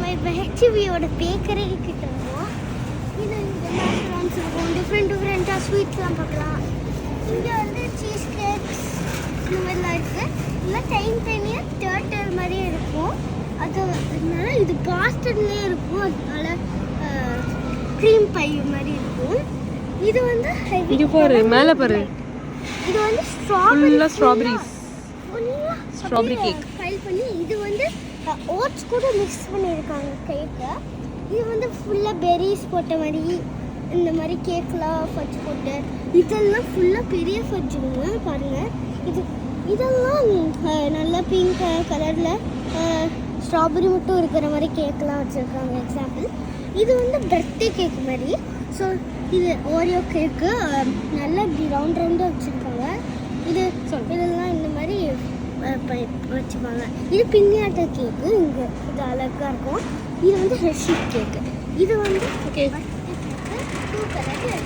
நம்ம இப்போ ஹெச்பியோட பேக்கரி கிட்ட இருக்கோம். இது இங்கே ரெஸ்டாரண்ட்ஸ் இருக்கும், டிஃப்ரெண்ட்டாக ஸ்வீட்ஸ்லாம் பார்க்கலாம். இங்கே வந்து சீஸ் கேக்ஸ் இந்த மாதிரிலாம் இருக்குது. இல்லை தனியாக டேர்ட்டல் மாதிரியே இருக்கும். அதனால இது பாஸ்டர்லேயே இருக்கும். அதனால க்ரீம் பை மாதிரி இருக்கும். இது வந்து இங்க பாரு, மேலே பாரு. இது வந்து ஸ்ட்ராபெரி கேக் ஃபைல் பண்ணி இது வந்து ஓட்ஸ் கூட மிக்ஸ் பண்ணியிருக்காங்க கேக்கை. இது வந்து ஃபுல்லாக பெரிஸ் போட்ட மாதிரி இந்த மாதிரி கேக்லாம் ஃபட்ஜ் போட்டு இதெல்லாம் ஃபுல்லாக பெரிய ஃபட்ஜுங்க பாருங்கள். இதெல்லாம் நல்லா பிங்க் கலரில் ஸ்ட்ராபெரி மட்டும் இருக்கிற மாதிரி கேக்கெலாம் வச்சுருக்காங்க. எக்ஸாம்பிள் இது வந்து பர்த்டே கேக் மாதிரி. ஸோ இது ஓரியோ கேக்கு நல்லா ரவுண்டாக வச்சுருக்காங்க. இதெல்லாம் இந்த மாதிரி வச்சுப்பாங்க. இது பின்னாட்ட கேக்கு. இங்கே இது அழகாக இருக்கும். இது வந்து ஹெர்ஷி கேக்கு. இது வந்து 2 கலர்